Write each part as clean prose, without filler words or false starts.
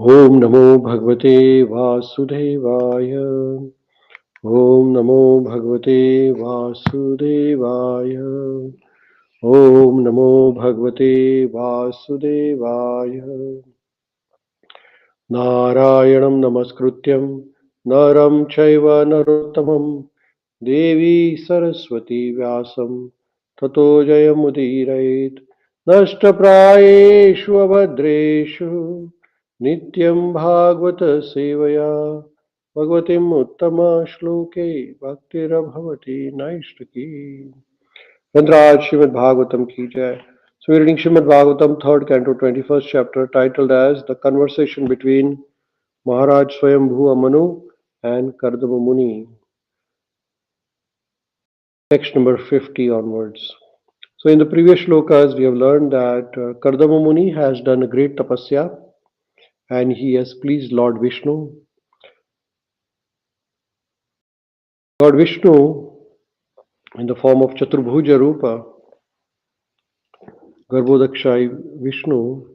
Om Namo Bhagavate Vasudevaya. Om Namo Bhagavate Vasudevaya. Om Namo Bhagavate Vasudevaya. Narayanam Namaskrutyam Naram Chaiva Narottamam Devi Saraswati Vyasam Tato Jayamudirayet Nashtaprayeshu Abhadreshu Nityam Bhagavata Sevaya Bhagavatim Uttama Shloke Bhaktirabhavati Naishtaki. Randraj Śrīmad-Bhāgavatam ki jai. So we're reading Śrīmad-Bhāgavatam, 3rd canto, 21st chapter, titled as The Conversation Between Maharaj Swayambhu Manu and Kardama Muni. Text number 50 onwards. So in the previous shlokas, we have learned that Kardama Muni has done a great tapasya and he has pleased Lord Vishnu. Lord Vishnu, in the form of Chaturbhuja Rupa, Garbhodakshai Vishnu,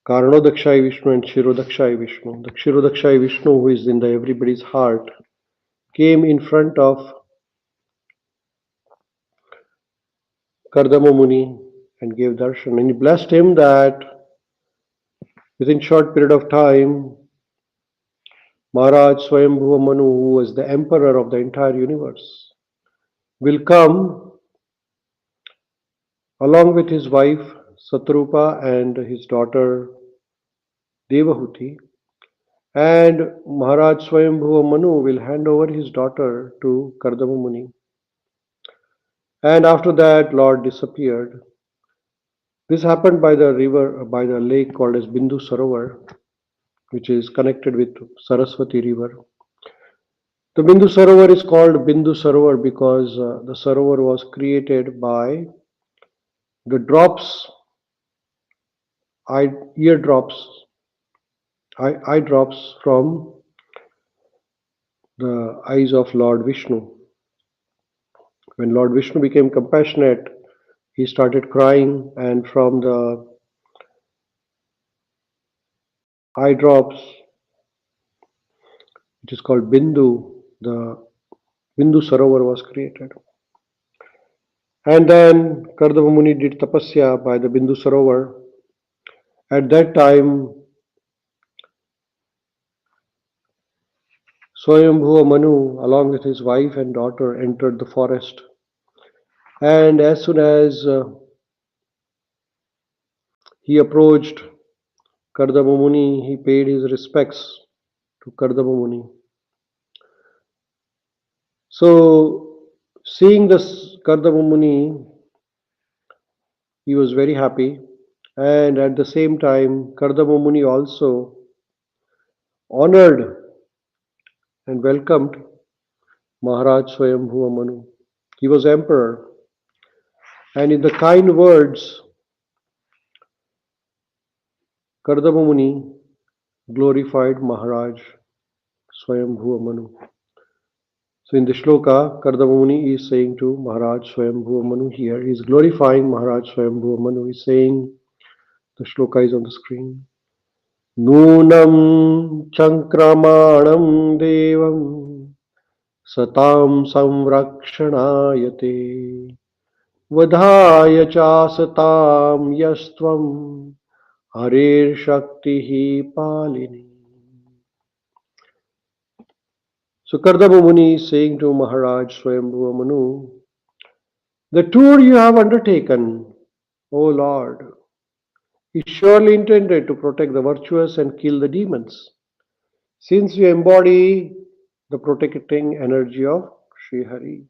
Karanodakshai Vishnu and Kshirodakshai Vishnu. The Kshirodakshai Vishnu, who is in the everybody's heart, came in front of Kardama Muni and gave darshan. And he blessed him that within short period of time, Maharaj Swayambhuva Manu, who was the emperor of the entire universe, will come along with his wife Satrupa and his daughter Devahuti, and Maharaj Swayambhuva Manu will hand over his daughter to Kardama Muni. And after that, Lord disappeared. This happened by the river, by the lake called as Bindu Sarovar, which is connected with Saraswati river. The Bindu Sarovar is called Bindu Sarovar because the Sarovar was created by the drops, eye drops from the eyes of Lord Vishnu. When Lord Vishnu became compassionate, he started crying, and from the eye drops, which is called Bindu, the Bindu Sarovar was created. And then Kardama Muni did tapasya by the Bindu Sarovar. At that time, Swayambhuva Manu, along with his wife and daughter, entered the forest. And as soon as he approached Kardama Muni, he paid his respects to Kardama Muni. So, seeing this Kardama Muni, he was very happy, and at the same time, Kardama Muni also honored and welcomed Maharaj Swayambhuva Manu. He was emperor, and in the kind words, Kardama Muni glorified Maharaj Swayambhuva Manu. So in the shloka, Kardama Muni is saying to Maharaj Swayambhuva Manu here, he is glorifying Maharaj Swayambhuva Manu. He is saying, the shloka is on the screen. Nunam chankramanam devam satam samrakshanayate vadhaya chasatam yastvam harir shaktihi palini. So Kardama Muni is saying to Maharaj Swayambhuva Manu, the tour you have undertaken, O Lord, is surely intended to protect the virtuous and kill the demons, since you embody the protecting energy of Sri Hari.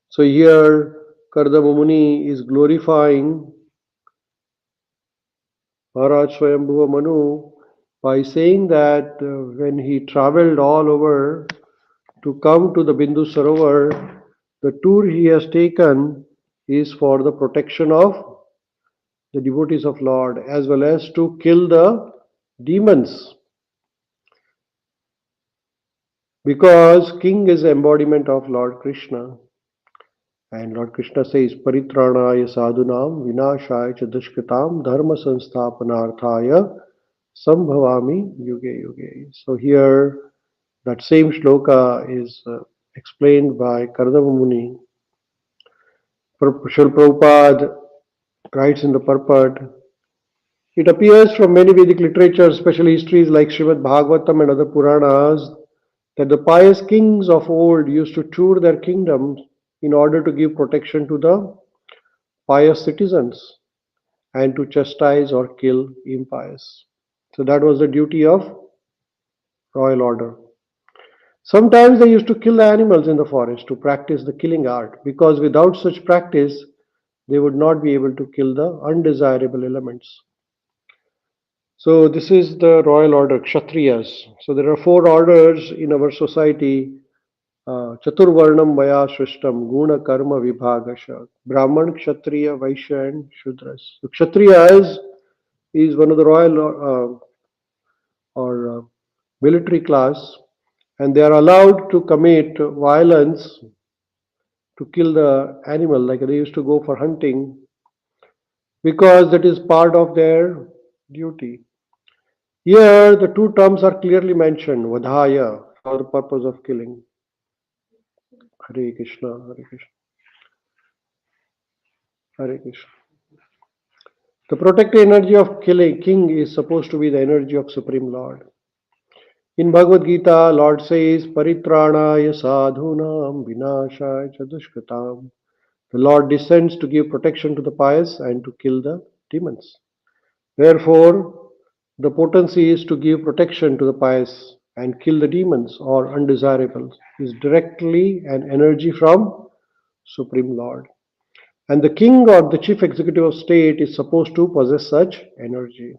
So here Kardama Muni is glorifying Maharaj Swayambhuva Manu by saying that when he travelled all over to come to the Bindu Sarovar, the tour he has taken is for the protection of the devotees of Lord as well as to kill the demons. Because king is embodiment of Lord Krishna, And Lord Krishna says, Paritranaya sadhunam vinashaya cha dushkritam dharma sansthapanarthaya sambhavami yuge yuge. So here that same shloka is explained by Kardama Muni. Srila Prabhupada writes in the purport, it appears from many Vedic literature, especially histories like Śrīmad-Bhāgavatam and other Puranas, that the pious kings of old used to tour their kingdoms in order to give protection to the pious citizens and to chastise or kill impious. So that was the duty of royal order. Sometimes they used to kill the animals in the forest to practice the killing art, because without such practice, they would not be able to kill the undesirable elements. So this is the royal order, Kshatriyas. So there are four orders in our society. Chaturvarnam Maya Shrishtam Guna Karma Vibhagasha Brahman, Kshatriya, Vaishya and Shudras. So Kshatriyas is one of the royal or military class, and they are allowed to commit violence to kill the animal, like they used to go for hunting, because that is part of their duty. Here, the two terms are clearly mentioned, vadhaya, for the purpose of killing. Hare Krishna, Hare Krishna, Hare Krishna. The protective energy of king is supposed to be the energy of Supreme Lord. In Bhagavad Gita, Lord says, Paritranaya sadhunam vinashaya cha dushkritam. The Lord descends to give protection to the pious and to kill the demons. Therefore, the potency is to give protection to the pious and kill the demons or undesirables is directly an energy from Supreme Lord. And the king or the chief executive of state is supposed to possess such energy.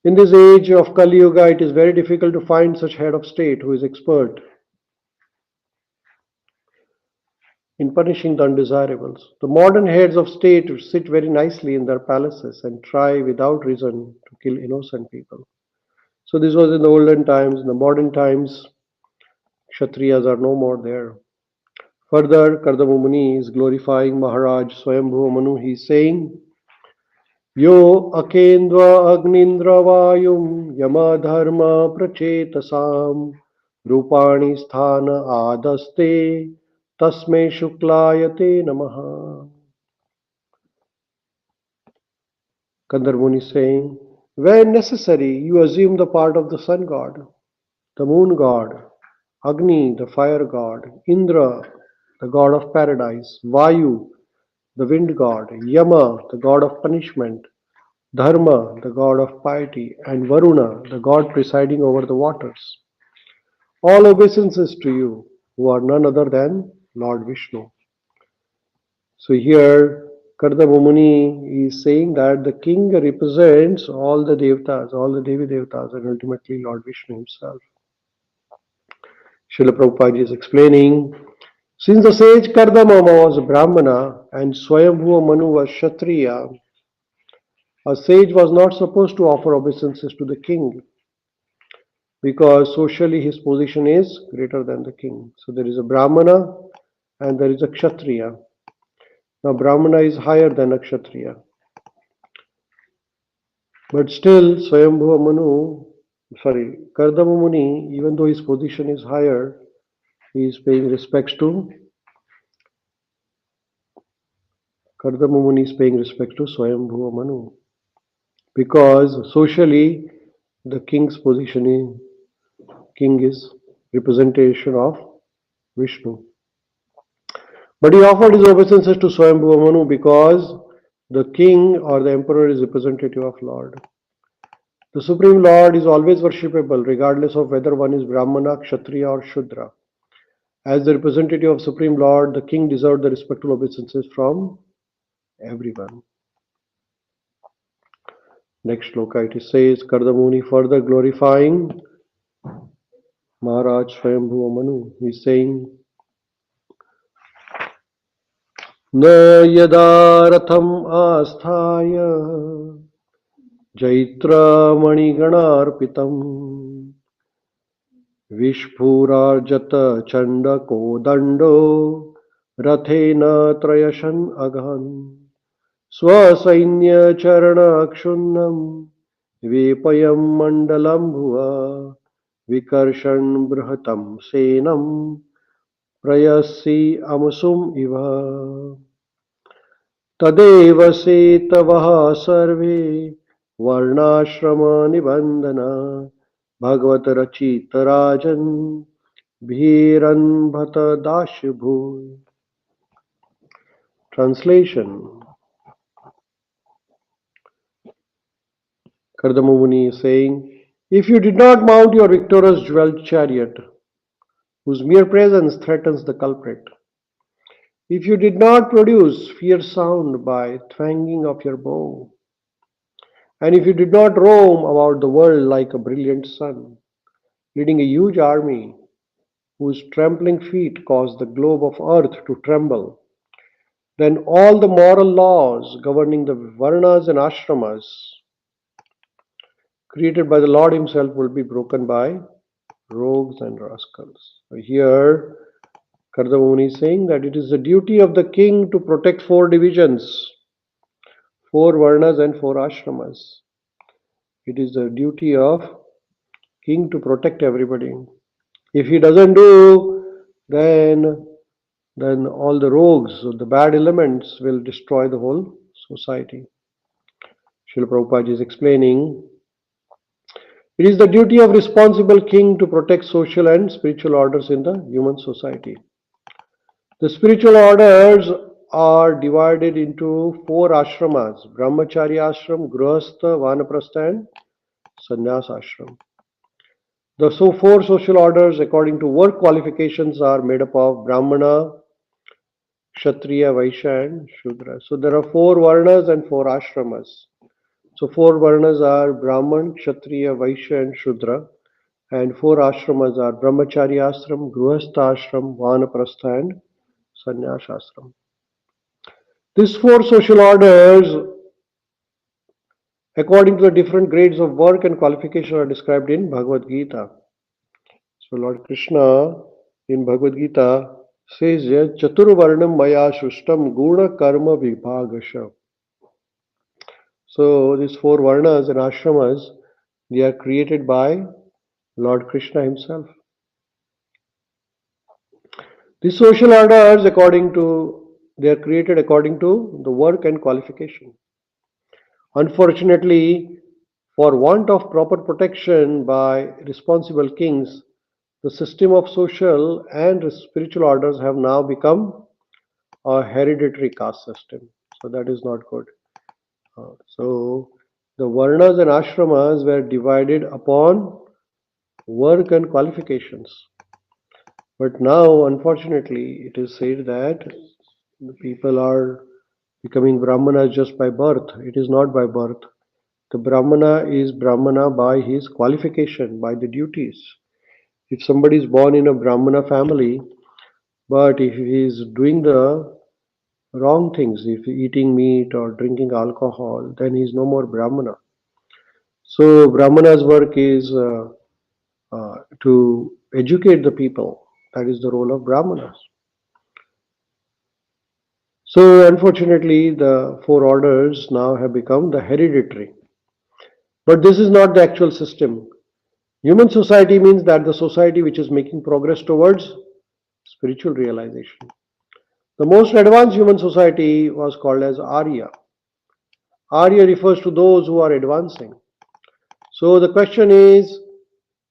In this age of Kali Yuga, it is very difficult to find such head of state who is expert in punishing the undesirables. The modern heads of state sit very nicely in their palaces and try without reason to kill innocent people. So this was in the olden times. In the modern times, Kshatriyas are no more there. Further, Kardama Muni is glorifying Maharaj Swayambhuva Manu. He is saying, Yo akendva agnindra vayum yama dharma prachetasam rupani sthana adaste tasme shuklayate namaha. Kardama Muni is saying, when necessary, you assume the part of the sun god, the moon god, Agni, the fire god, Indra, the god of paradise, Vayu, the wind god, Yama, the god of punishment, Dharma, the god of piety, and Varuna, the god presiding over the waters. All obeisances to you, who are none other than Lord Vishnu. So here, Kardama Muni is saying that the king represents all the devtas, all the Devi devtas, and ultimately Lord Vishnu himself. Srila Prabhupada is explaining, since the sage Kardama was Brahmana and Swayambhuva Manu was Kshatriya, a sage was not supposed to offer obeisances to the king because socially his position is greater than the king. So there is a Brahmana and there is a Kshatriya. Now Brahmana is higher than a Kshatriya. But still Kardama Muni, even though his position is higher, he is paying respects to Kardama Muni is paying respect to Swayambhuva Manu. Because socially the king's position is representation of Vishnu. But he offered his obeisances to Swayambhuva Manu because the king or the emperor is representative of Lord. The Supreme Lord is always worshipable regardless of whether one is Brahmana, Kshatriya or Shudra. As the representative of Supreme Lord, the king deserved the respectful obeisances from everyone. Next shloka it says, Kardama Muni further glorifying Maharaj Swayambhuva Manu. He is saying, Na yada ratham asthaya jaitra maniganarpitam vishpurarjata chanda kodando Rathena Trayashan Aghan Swasainya Charana Akshunnam Vepayam Mandalam Bhuva Vikarshan Brahatam Senam Prayasi Amasum Iva Tadeva Setavaha Sarve Varnashrama Nibandana Bhagavat Rachita Rajan Bhiran Bhata Dashibhu. Translation. Kardama Muni is saying, if you did not mount your victorious jeweled chariot, whose mere presence threatens the culprit, if you did not produce fierce sound by twanging of your bow, and if you did not roam about the world like a brilliant sun, leading a huge army whose trampling feet cause the globe of earth to tremble, then all the moral laws governing the varnas and ashramas created by the Lord Himself will be broken by rogues and rascals. Here, Kardama Muni is saying that it is the duty of the king to protect four divisions, four varnas and four ashramas. It is the duty of king to protect everybody. If he doesn't do, then all the rogues, the bad elements will destroy the whole society. Srila Prabhupada is explaining, it is the duty of responsible king to protect social and spiritual orders in the human society. The spiritual orders are divided into four ashramas: Brahmacharya ashram, Grihastha, Vanaprastha and Sannyas ashram. The four social orders according to work qualifications are made up of Brahmana, Kshatriya, Vaishya and Shudra. So there are four varnas and four ashramas. So four varnas are Brahman, Kshatriya, Vaishya and Shudra. And four ashramas are Brahmacharya ashram, Grihastha ashram, Vanaprastha and Sannyas ashram. These four social orders, according to the different grades of work and qualification, are described in Bhagavad Gita. So Lord Krishna in Bhagavad Gita says, Chaturvarnam maya shushtam guna karma vibhagasha. So these four varnas and ashramas, they are created by Lord Krishna himself. These social orders, they are created according to the work and qualification. Unfortunately, for want of proper protection by responsible kings, the system of social and spiritual orders have now become a hereditary caste system. So that is not good. So the varnas and ashramas were divided upon work and qualifications. But now, unfortunately, it is said that the people are becoming Brahmanas just by birth. It is not by birth. The Brahmana is Brahmana by his qualification, by the duties. If somebody is born in a Brahmana family, but if he is doing the wrong things, if eating meat or drinking alcohol, then he is no more Brahmana. So Brahmana's work is to educate the people. That is the role of Brahmanas. So unfortunately, the four orders now have become the hereditary. But this is not the actual system. Human society means that the society which is making progress towards spiritual realization. The most advanced human society was called as Arya. Arya refers to those who are advancing. So the question is,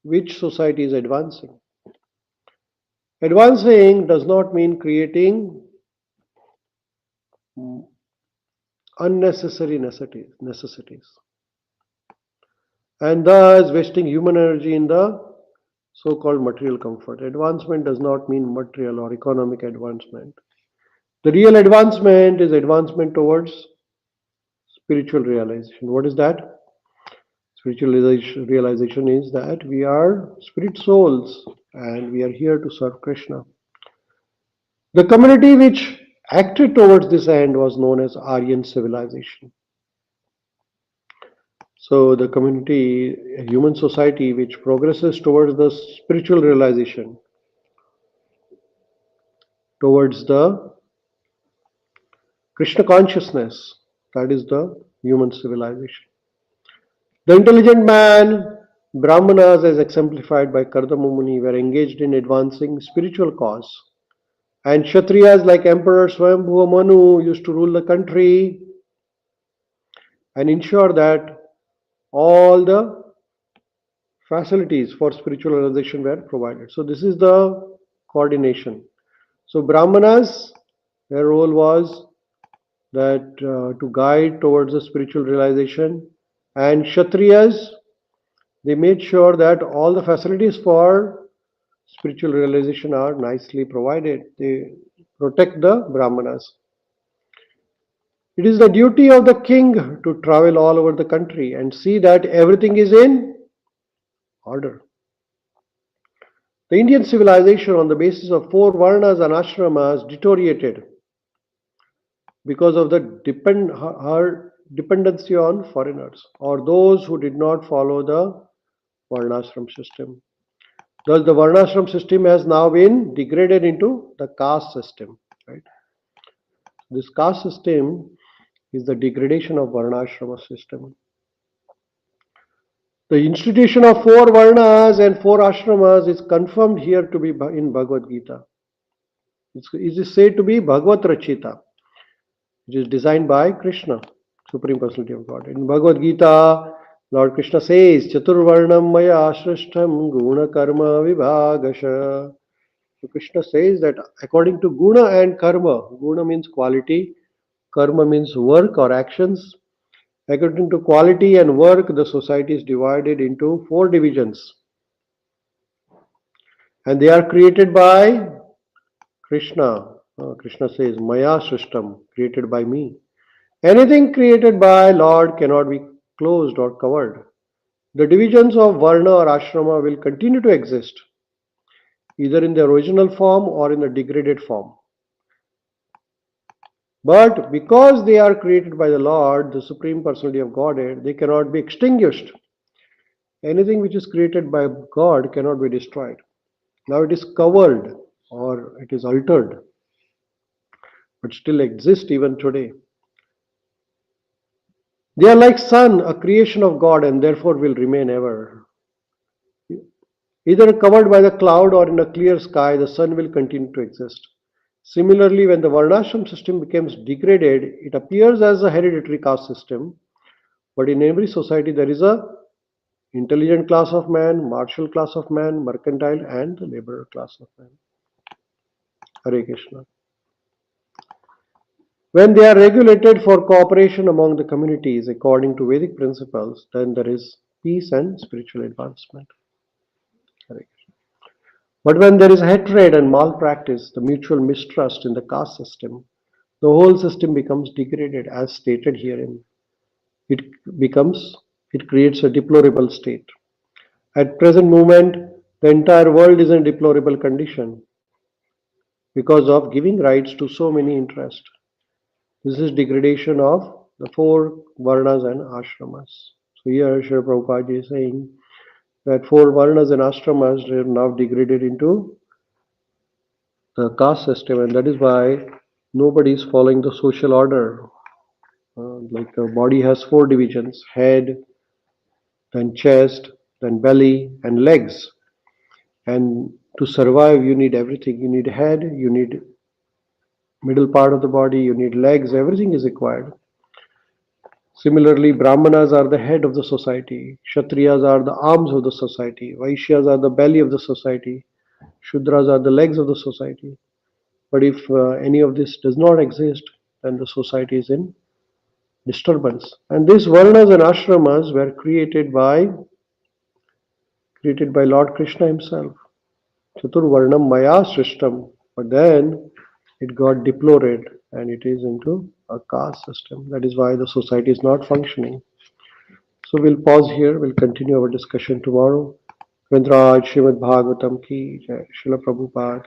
which society is advancing? Advancing does not mean creating unnecessary necessities and thus wasting human energy in the so-called material comfort. Advancement does not mean material or economic advancement. The real advancement is advancement towards spiritual realization. What is that? Spiritual realization is that we are spirit souls and we are here to serve Krishna. The community which acted towards this end was known as Aryan civilization. So the community, a human society which progresses towards the spiritual realization towards the Krishna consciousness. That is the human civilization. The intelligent man, Brahmanas as exemplified by Kardama Muni, were engaged in advancing spiritual cause. And Kshatriyas like Emperor Swayambhuva Manu used to rule the country and ensure that all the facilities for spiritual realization were provided. So this is the coordination. So Brahmanas, their role was that to guide towards the spiritual realization, and Kshatriyas, they made sure that all the facilities for spiritual realization are nicely provided. They protect the Brahmanas. It is the duty of the king to travel all over the country and see that everything is in order. The Indian civilization, on the basis of 4 varnas and ashramas, deteriorated because of the her dependency on foreigners or those who did not follow the varnashram system. Thus, the varnashram system has now been degraded into the caste system. Right? This caste system is the degradation of varnashrama system. The institution of 4 varnas and 4 ashramas is confirmed here to be in Bhagavad Gita. It is said to be Bhagavad Rachita, which is designed by Krishna, Supreme Personality of God. In Bhagavad Gita, Lord Krishna says, Chaturvarnam maya ashrishtam guna karma vibhagasha. So Krishna says that according to guna and karma, guna means quality, karma means work or actions. According to quality and work, the society is divided into 4 divisions. And they are created by Krishna. Krishna says, Maya Srishtam, created by me. Anything created by Lord cannot be closed or covered. The divisions of Varna or Ashrama will continue to exist, either in the original form or in the degraded form. But because they are created by the Lord, the Supreme Personality of Godhead, they cannot be extinguished. Anything which is created by God cannot be destroyed. Now it is covered or it is altered, but still exist even today. They are like sun, a creation of God, and therefore will remain ever. Either covered by the cloud or in a clear sky, the sun will continue to exist. Similarly, when the Varnashram system becomes degraded, it appears as a hereditary caste system, but in every society there is a intelligent class of man, martial class of man, mercantile and the laborer class of man. Hare Krishna. When they are regulated for cooperation among the communities according to Vedic principles, then there is peace and spiritual advancement. Hare Krishna. But when there is hatred and malpractice, the mutual mistrust in the caste system, the whole system becomes degraded as stated herein. It creates a deplorable state. At present moment, the entire world is in a deplorable condition because of giving rights to so many interests. This is degradation of the 4 varnas and ashramas. So here Srila Prabhupada is saying that 4 varnas and ashramas are now degraded into the caste system, and that is why nobody is following the social order. Like the body has 4 divisions: head, then chest, then belly, and legs. And to survive, you need everything. You need head, you need middle part of the body, you need legs, everything is required. Similarly, Brahmanas are the head of the society, Kshatriyas are the arms of the society, Vaishyas are the belly of the society, Shudras are the legs of the society. But if any of this does not exist, then the society is in disturbance. And these varnas and ashramas were created by Lord Krishna himself. Chaturvarnam maya srishtam. But then it got deplored and it is into a caste system. That is why the society is not functioning. So we'll pause here. We'll continue our discussion tomorrow. Vendraj Śrīmad-Bhāgavatam ki Jai. Srila Prabhupada